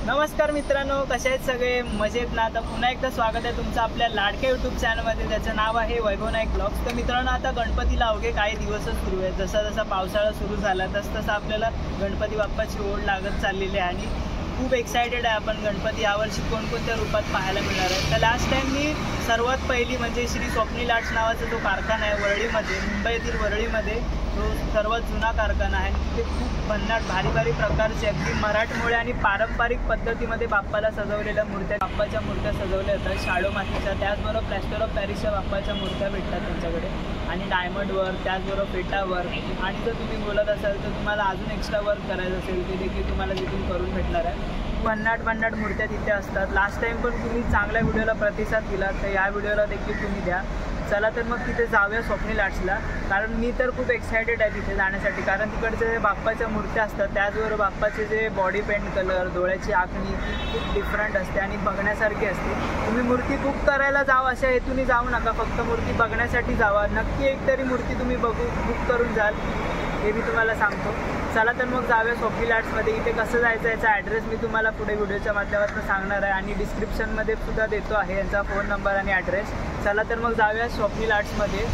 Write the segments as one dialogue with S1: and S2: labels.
S1: नमस्कार मित्रांनो, कसे आहेत सगळे? मजेत ना? आता पुन्हा एकदा स्वागत आहे तुमचं आपल्या लाडक्या यूट्यूब चॅनलमध्ये, ज्याचं नाव आहे वैभव नाईक ब्लॉग्स. तर मित्रांनो, आता गणपतीला अवघे काही दिवसच सुरू आहे. जसा जसा पावसाळा सुरू झाला तसं आपल्याला गणपती बाप्पाची ओढ लागत चाललेली आहे आणि खूप एक्सायटेड आहे आपण गणपती यावर्षी कोणकोणत्या रूपात पाहायला मिळणार आहे. तर लास्ट टाईम मी सर्वात पहिली म्हणजे श्री स्वप्नील आर्ट्स नावाचा जो कारखाना आहे वरळीमध्ये, मुंबईतील वरळीमध्ये, तो सर्वात जुना कारखाना आहे. तिथे खूप भन्नाट भारी भारी प्रकारचे अगदी मराठमोळे आणि पारंपरिक पद्धतीमध्ये बाप्पाला सजवलेल्या मूर्त्या, बाप्पाच्या मूर्त्या सजवल्या जातात शाडो मातीच्या. त्याचबरोबर प्लॅस्टर ऑफ पॅरिसच्या बाप्पाच्या मूर्त्या भेटतात त्यांच्याकडे, आणि डायमंड वर्क, त्याचबरोबर फेटा वर्क. आणि जर तुम्ही बोलत असाल तर तुम्हाला अजून एक्स्ट्रा वर्क करायचं असेल ते देखील तुम्हाला तिथून करून भेटणार आहे. भन्नाट मूर्त्या तिथे असतात. लास्ट टाईम पण तुम्ही चांगल्या व्हिडिओला प्रतिसाद दिला, तर या व्हिडिओला देखील तुम्ही द्या. चला तर मग तिथे जाऊया स्वप्नील आर्ट्सला, कारण मी तर खूप एक्सायटेड आहे तिथे जाण्यासाठी. कारण तिकडचे जे बाप्पाच्या मूर्त्या असतात, त्याचबरोबर बाप्पाचे जे बॉडी पेंट कलर, डोळ्याची आखणी ती खूप डिफरंट असते आणि बघण्यासारखी असते. तुम्ही मूर्ती बुक करायला जावं अशा हेतूने जाऊ नका, फक्त मूर्ती बघण्यासाठी जावा. नक्की एकतरी मूर्ती तुम्ही बुक करून जाल, हे मी तुम्हाला सांगतो. चला तर मग जाऊया स्वप्नील आर्ट्समध्ये. इथे कसं जायचं याचा ॲड्रेस मी तुम्हाला पुढे व्हिडिओच्या माध्यमातून सांगणार आहे आणि डिस्क्रिप्शनमध्ये सुद्धा देतो आहे यांचा फोन नंबर आणि ॲड्रेस. चला तर मग जाऊया स्वप्नील आर्ट्समध्ये.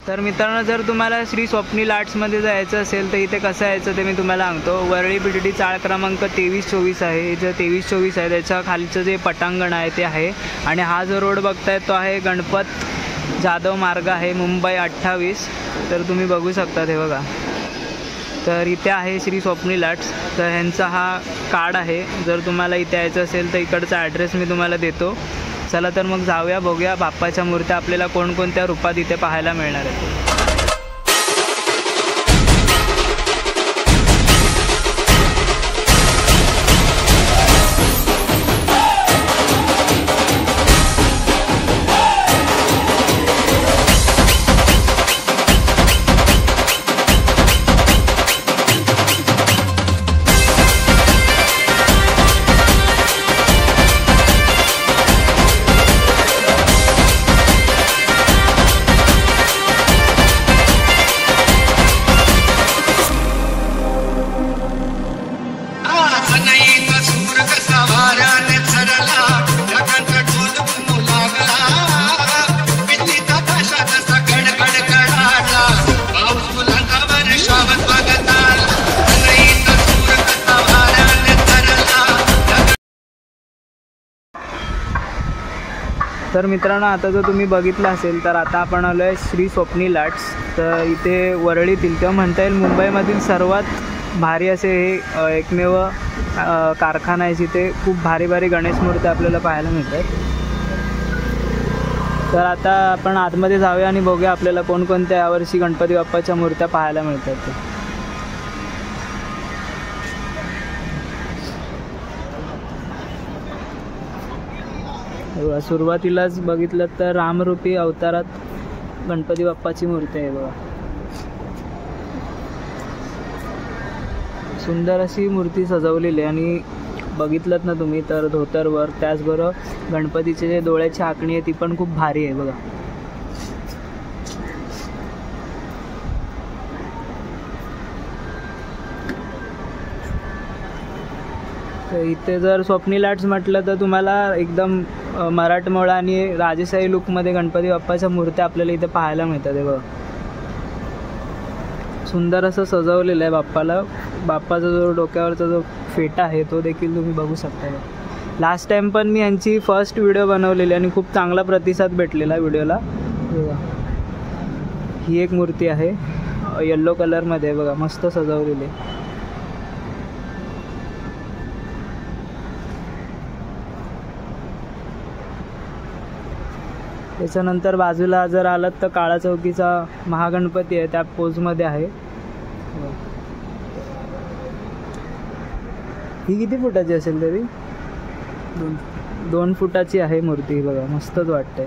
S1: तर मित्रांनो, जर तुम्हाला श्री स्वप्नील आर्ट्समध्ये जायचं असेल तर इथे कसं यायचं ते मी तुम्हाला सांगतो. वरळी BTD चाळ क्रमांक 2324 आहे. इथं 2324 आहे, त्याच्या खालचं जे पटांगण आहे ते आहे. आणि हा जो रोड बघताय तो आहे गणपत जाधव मार्ग आहे, मुंबई 28. तर तुम्ही बघू शकता हे बघा. तर इथे आहे श्री स्वप्नील आर्ट्स. तर ह्यांचा हा कार्ड आहे. जर तुम्हाला इथे यायचं असेल तर इकडचा ॲड्रेस मी तुम्हाला देतो. चला तर मग जाऊया, बघूया बाप्पाच्या मूर्त्या आपल्याला कोणकोणत्या रूपात इथे पाहायला मिळणार आहेत. तर मित्रांनो, आता जर तुम्ही बघितलं असेल तर आता आपण आलो आहे श्री स्वप्नील आर्ट्स. तर इथे वरळीतील किंवा म्हणता येईल मुंबईमधील सर्वात भारी असे हे एकमेव कारखाना आहे, जिथे खूप भारी भारी गणेश मूर्ती आपल्याला पाहायला मिळतात. तर आता आपण आतमध्ये जाऊया आणि बघूया आपल्याला कोणकोणत्या यावर्षी गणपती बाप्पाच्या मूर्त्या पाहायला मिळतात ते. सुरुवातीलाच बघितलं तर रामरूपी अवतारात गणपती बाप्पाची मूर्ती आहे बघा. सुंदर अशी मूर्ती सजवलेली आहे आणि बघितलं ना तुम्ही तर धोतरवर, त्याचबरोबर गणपतीचे जे डोळ्याची आखणी आहे ती पण खूप भारी आहे बघा. तर इथे जर स्वप्नील आर्ट्स म्हटलं तर तुम्हाला एकदम मराठमोळा आणि राजेशाही लुकमध्ये गणपती बाप्पाच्या मूर्त्या आपल्याला इथे पाहायला मिळतात. हे बघा, सुंदर असं सजवलेलं आहे बाप्पाला. बाप्पाचा जो डोक्यावरचा जो फेटा आहे तो देखील तुम्ही बघू शकता. लास्ट टाईम पण मी यांची फर्स्ट व्हिडिओ बनवलेली आणि खूप चांगला प्रतिसाद भेटलेला व्हिडिओला. ही एक मूर्ती आहे येल्लो कलरमध्ये बघा, मस्त सजवलेली. त्याच्यानंतर बाजूला जर आलात तर काळा चौकीचा महागणपती आहे, त्या पोजमध्ये आहे. ही किती फुटाची असेल तरी? 2 फुटाची आहे मूर्ती बघा, मस्तच वाटते.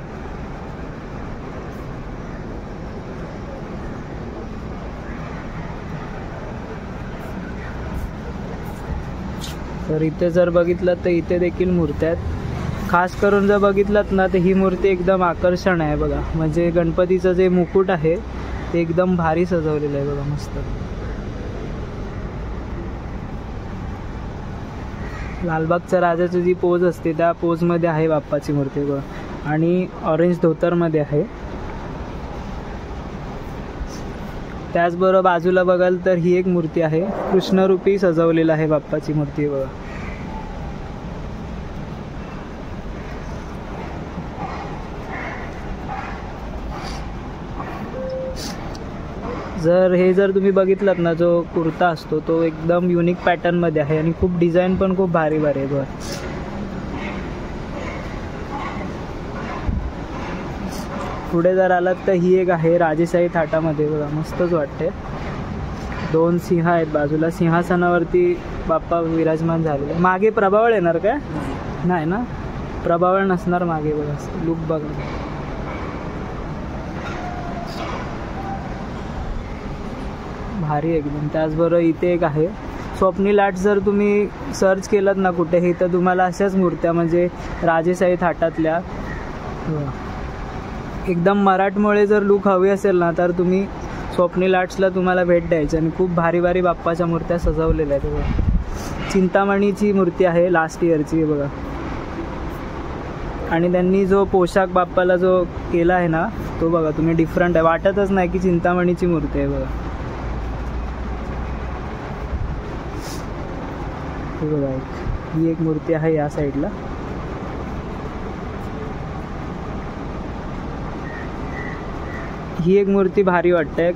S1: तर इथे जर बघितलं तर इथे देखील मूर्त्या आहेत. खास करून जर बघितलात ना तर ही मूर्ती एकदम आकर्षण आहे बघा. म्हणजे गणपतीचं जे मुकुट आहे ते एकदम भारी सजवलेलं आहे बघा, मस्त. लालबागच्या राजाची जी पोज असते त्या पोजमध्ये आहे बाप्पाची मूर्ती बघा, आणि ऑरेंज धोतरमध्ये आहे. त्याचबरोबर बाजूला बघाल तर ही एक मूर्ती आहे, कृष्णरूपी सजवलेलं आहे बाप्पाची मूर्ती बघा. जर तुम्ही बघितलात ना, जो कुर्ता असतो तो एकदम युनिक पॅटर्नमध्ये आहे आणि खूप डिझाईन पण खूप भारी भारी आहे बघा. पुढे जर आलात तर ही एक आहे राजेशाही थाटामध्ये बघा, मस्तच वाटते. 2 सिंह आहेत बाजूला, सिंहासनावरती बाप्पा विराजमान झालेले. मागे प्रभावळ येणार काय? नाही ना, प्रभावळ नसणार मागे बघा. लुक बघा, भारी एकदम. त्याचबरोबर इथे एक आहे स्वप्नील आर्ट. जर तुम्ही सर्च केलात ना कुठेही तर तुम्हाला अशाच मूर्त्या म्हणजे राजेशाही थाटातल्या एकदम मराठमोळे जर लुक हवी असेल ना तर तुम्ही स्वप्नील आर्ट्सला तुम्हाला भेट द्यायची. आणि खूप भारी भारी बाप्पाच्या मूर्त्या सजवलेल्या आहेत बघा. चिंतामणीची मूर्ती आहे लास्ट इयरची बघा. आणि त्यांनी जो पोशाख बाप्पाला जो केला आहे ना तो बघा तुम्ही, डिफरंट आहे, वाटतच नाही की चिंतामणीची मूर्ती आहे बघा. बघा ही एक मूर्ती आहे या साईडला. ही एक मूर्ती भारी वाटते,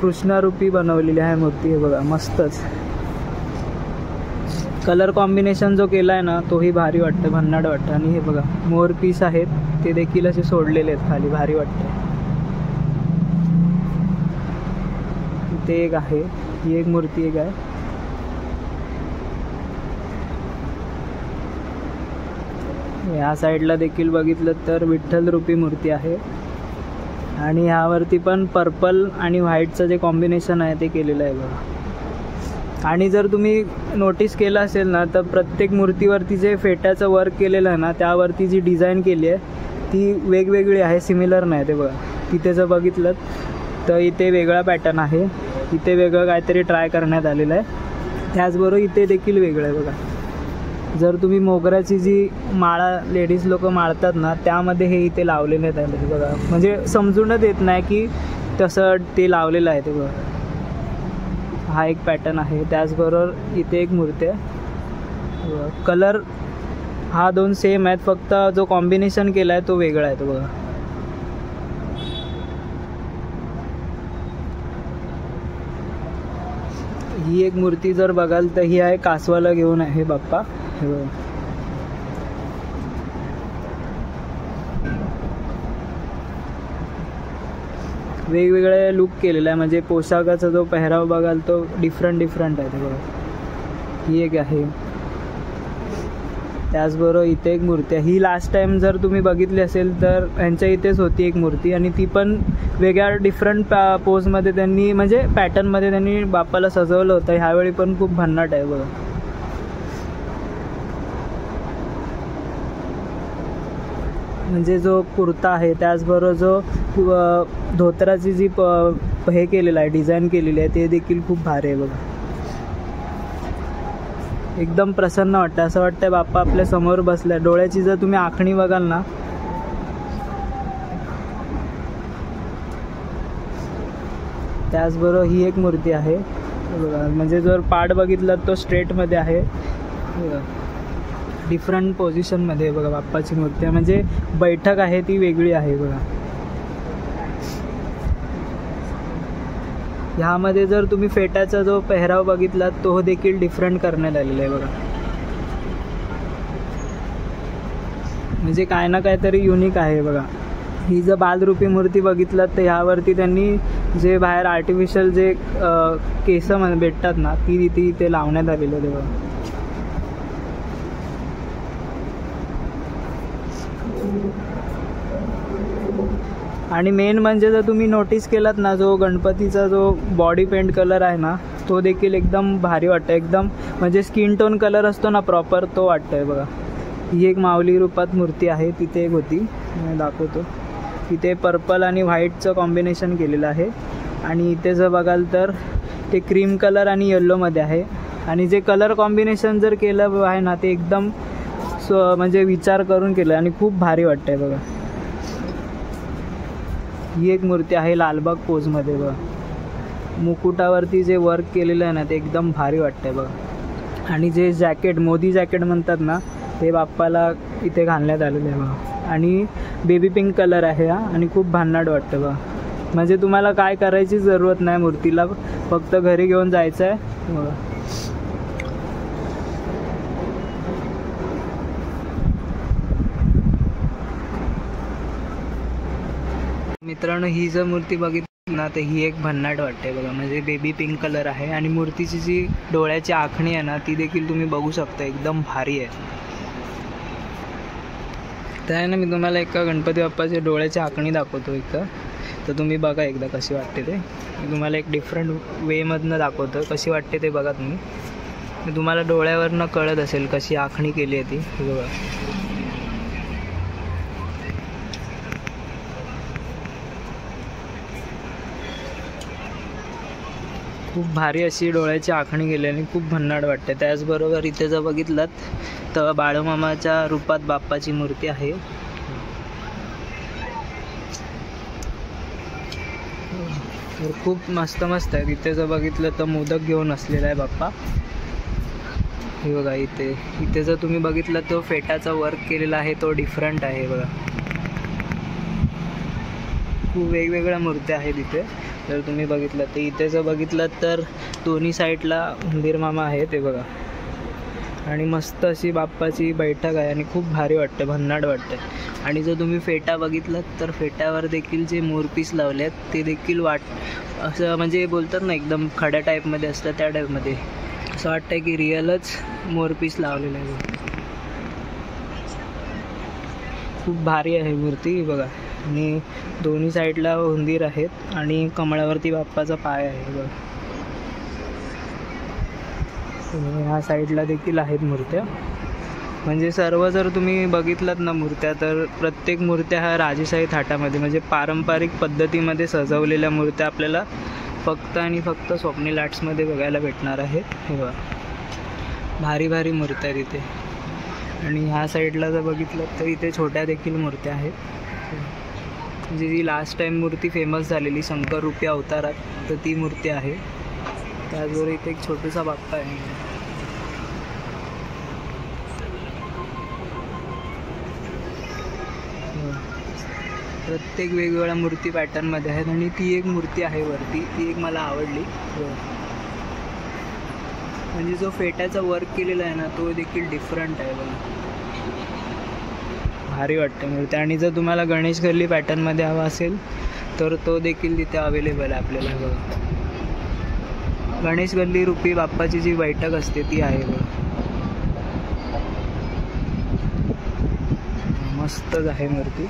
S1: कृष्णारूपी बनवलेली आहे मूर्ती आहे बघा, मस्तच. कलर कॉम्बिनेशन जो केला आहे ना तोही भारी वाटतं, भन्नाट वाटतं. आणि हे बघा मोर पीस आहेत ते देखील असे सोडलेले आहेत खाली, भारी वाटतं. ते एक आहे, ही एक मूर्ती एक आहे. या साईडला देखील बघितलं तर विठ्ठल रूपी मूर्ती आहे. आणि ह्यावरती पण पर्पल आणि व्हाईटचं जे कॉम्बिनेशन आहे ते केलेलं आहे बघा. आणि जर तुम्ही नोटीस केलं असेल ना तर प्रत्येक मूर्तीवरती जे फेट्याचं वर्क केलेलं आहे ना त्यावरती जी डिझाईन केली आहे ती वेगवेगळी आहे, सिमिलर नाही. ते बघा तिथे जर बघितलं तर इथे वेगळा पॅटर्न आहे, इथे वेगळं काहीतरी ट्राय करण्यात आलेलं आहे. त्याचबरोबर इथे देखील वेगळं आहे बघा. जर तुम्ही मोगऱ्याची जी माळा लेडीज लोक माळतात ना त्यामध्ये हे इथे लावलेले आहेत बघा, म्हणजे समजूनच येत नाही की तसं ते लावलेलं आहे ते बघा. हा एक पॅटर्न आहे. त्याचबरोबर इथे एक मूर्ती आहे, कलर हा 2 सेम आहेत, फक्त जो कॉम्बिनेशन केला आहे तो वेगळा आहे तो बघा. ही एक मूर्ती जर बघाल तर ही आहे कासवाला घेऊन आहे बाप्पा. वेगवेगळे लुक केलेला आहे, म्हणजे पोशाखाचा जो पेहराव बघाल तो डिफरंट आहे ते बघा. ही एक आहे. त्याचबरोबर इथे एक मूर्ती आहे, ही लास्ट टाइम जर तुम्ही बघितली असेल तर यांच्या इथेच होती एक मूर्ती आणि ती पण वेगळ्या डिफरंट पोजमध्ये त्यांनी म्हणजे पॅटर्नमध्ये त्यांनी बाप्पाला सजवलं होतं. ह्यावेळी पण खूप भन्नाट आहे बघा. म्हणजे जो कुर्ता आहे त्याचबरोबर जो धोतराची जी हे केलेलं आहे डिझाईन केलेली आहे ते देखील खूप भारी आहे बघा. एकदम प्रसन्न वाटतं, असं वाटतंय बाप्पा आपल्या समोर बसलाय. डोळ्याची जर तुम्ही आखणी बघाल ना त्याचबरोबर ही एक मूर्ती आहे बघा, म्हणजे जर पाठ बघितलं तो स्ट्रेटमध्ये आहे, डिफरंट पोझिशनमध्ये बघा बाप्पाची मूर्ती आहे, म्हणजे बैठक आहे ती वेगळी आहे बघा. ह्यामध्ये जर तुम्ही फेट्याचा जो पेहराव बघितला तो देखील डिफरंट करण्यात आलेला आहे बघा, म्हणजे काय ना काहीतरी युनिक आहे बघा. ही जर बालरूपी मूर्ती बघितलात तर ह्यावरती त्यांनी जे बाहेर आर्टिफिशियल जे केस भेटतात ना ती इथे लावण्यात आलेलं आहे बघा. आणि मेन म्हणजे जर तुम्ही नोटीस केलात ना जो गणपतीचा जो बॉडी पेंट कलर आहे ना तो देखील एकदम भारी वाटतं, एकदम म्हणजे स्किन टोन कलर असतो ना प्रॉपर तो वाटतोय बघा. ही एक माऊली रूपात मूर्ती आहे, तिथे एक होती मी दाखवतो. तिथे पर्पल आणि व्हाईटचं कॉम्बिनेशन केलेलं आहे आणि इथे जर बघाल तर ते क्रीम कलर आणि येल्लोमध्ये आहे. आणि जे कलर कॉम्बिनेशन जर केलं आहे ना ते एकदम म्हणजे विचार करून केलं आणि खूप भारी वाटतंय बघा. ही एक मूर्ती आहे लालबाग पोजमध्ये बघा. मुकुटावरती जे वर्क केलेलं आहे ना ते एकदम भारी वाटतंय बघा. आणि जे जॅकेट मोदी जॅकेट म्हणतात ना ते बाप्पाला इथे घालण्यात आलेलं आहे बघा. आणि बेबी पिंक कलर आहे हा आणि खूप भन्नाट वाटतं बघा. म्हणजे तुम्हाला काय करायची जरूरत नाही मूर्तीला, फक्त घरी घेऊन जायचं आहे बघा. मित्रांनो ही जर मूर्ती बघितली ना तर ही एक भन्नाट वाटते बघा. म्हणजे बेबी पिंक कलर आहे आणि मूर्तीची जी डोळ्याची आखणी आहे ना ती देखील तुम्ही बघू शकता, एकदम भारी आहे. तर आहे ना मी तुम्हाला एका गणपती बाप्पाच्या डोळ्याची आखणी दाखवतो इथं, तर तुम्ही बघा एकदा कशी वाटते ते. मी तुम्हाला एक डिफरंट वेमधनं दाखवतो कशी वाटते ते बघा तुम्ही. तुम्हाला डोळ्यावरनं कळत असेल कशी आखणी केली आहे ती बघा. खूप भारी अशी डोळ्याची आखणी केली आणि खूप भन्नाट वाटते. त्याचबरोबर इथे जर बघितलं तर बाळूमामाच्या रूपात बाप्पाची मूर्ती आहे. तर खूप मस्त मस्त आहे. इथे जर बघितलं तर मोदक घेऊन असलेला आहे बाप्पा. हे बघा इथे जर तुम्ही बघितलं तो फेटाचा वर्क केलेला आहे तो डिफरंट आहे बघा. खूप वेगवेगळ्या मूर्त्या आहेत इथे जर तुम्ही बघितलं तर. इथे जर बघितलं तर दोन्ही साईडला उंदीर मामा आहे ते बघा. आणि मस्त अशी बाप्पाची बैठक आहे आणि खूप भारी वाटते, भन्नाट वाटते. आणि जर तुम्ही फेटा बघितलात तर फेट्यावर देखील जे मोरपीस लावले आहेत ते देखील असं म्हणजे बोलतात ना एकदम खड्या टाईपमध्ये असतं त्या टाईपमध्ये असं वाटतं की रिअलच मोरपीस लावलेलं आहे. खूप भारी आहे मूर्ती बघा. आणि दोन्ही साईडला उंदीर आहेत आणि कमळावरती बाप्पाचा पाय आहे बघा. ह्या साईडला देखील आहेत मूर्त्या. म्हणजे सर्व जर तुम्ही बघितलात ना मूर्त्या तर प्रत्येक मूर्त्या ह्या राजेशाही थाटामध्ये म्हणजे पारंपरिक पद्धतीमध्ये सजवलेल्या मूर्त्या आपल्याला फक्त आणि फक्त स्वप्नील आर्ट्समध्ये बघायला भेटणार आहेत. हे बघा भारी भारी मूर्त्या आहेत इथे. आणि ह्या साईडला जर बघितलं तर इथे छोट्या देखील मूर्त्या आहेत. म्हणजे जी लास्ट टाईम मूर्ती फेमस झालेली शंकर रूपी अवतारात तर ती मूर्ती आहे. त्याचबरोबर इथे एक छोटूसा बाप्पा आहे. प्रत्येक वेगवेगळ्या मूर्ती पॅटर्नमध्ये आहेत. आणि ती एक मूर्ती आहे वरती ती एक मला आवडली. म्हणजे जो फेट्याचा वर्क केलेला आहे ना तो देखील डिफरंट आहे बघा. भारी वाटते मूर्ती. आणि जर तुम्हाला गणेश गल्ली पॅटर्नमध्ये हवा असेल तर तो देखील तिथे अवेलेबल आहे आपल्याला बघा. गणेश गल्ली रूपी बाप्पाची जी बैठक असते ती आहे बघा. मस्तच आहे मूर्ती.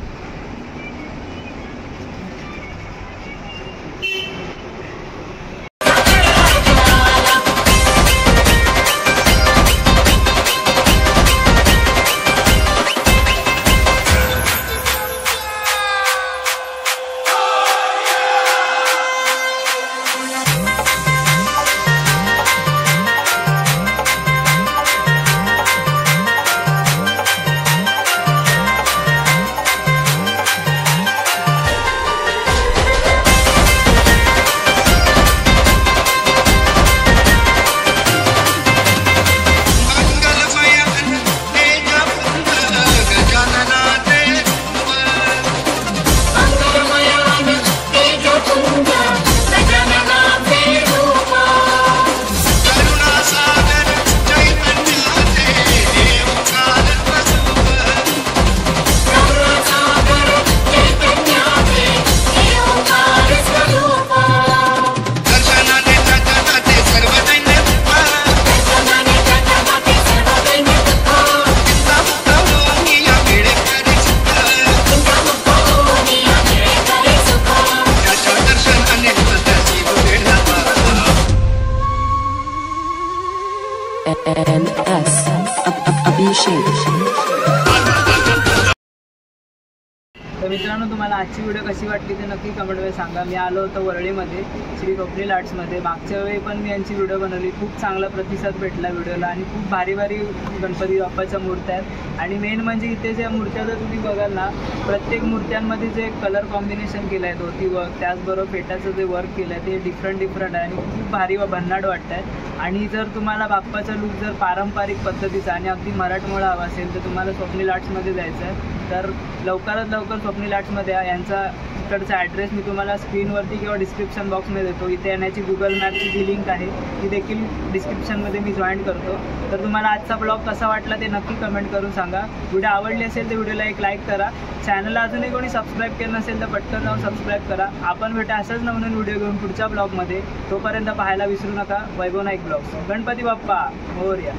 S1: मित्रांनो, तुम्हाला आजची व्हिडिओ कशी वाटली ते नक्की कमेंटमध्ये सांगा. मी आलो होतो वरळीमध्ये श्री स्वप्नील आर्ट्समध्ये. मागच्या वेळी पण मी यांची व्हिडिओ बनवली, खूप चांगला प्रतिसाद भेटला व्हिडिओला आणि खूप भारी भारी गणपती बाप्पाच्या मूर्त्या आहेत. आणि मेन म्हणजे इथे ज्या मूर्त्या जर तुम्ही बघाल ना, प्रत्येक मूर्त्यांमध्ये जे कलर कॉम्बिनेशन केलं आहे, धोती वर्क त्याचबरोबर फेटाचं जे वर्क केलं आहे ते डिफरंट आहे आणि खूप भारी व भन्नाट वाटत आहे. आणि जर तुम्हाला बाप्पाचा लुक जर पारंपरिक पद्धतीचा आणि अगदी मराठमोळा हवा असेल तर तुम्हाला स्वप्नील आर्ट्समध्ये जायचं आहे. तर लवकरात लवकर स्वप्नील आर्ट्समध्ये यांचा इकडचा ॲड्रेस मी तुम्हाला स्क्रीनवरती किंवा डिस्क्रिप्शन बॉक्समध्ये देतो. इथे येण्याची गुगल मॅपची जी लिंक आहे ती देखील डिस्क्रिप्शनमध्ये मी जॉईन करतो. तर तुम्हाला आजचा ब्लॉग कसा वाटला ते नक्की कमेंट करून सांगा. व्हिडिओ आवडली असेल तर व्हिडिओला एक लाईक करा. चॅनलला अजूनही कोणी सबस्क्राईब केलं नसेल तर पटकन जाऊन सबस्क्राईब करा. आपण भेटा असाच नवीन व्हिडिओ घेऊन पुढच्या ब्लॉगमध्ये. तोपर्यंत पाहायला विसरू नका वैभव नाईक ब्लॉग्स. गणपती बाप्पा मोरया.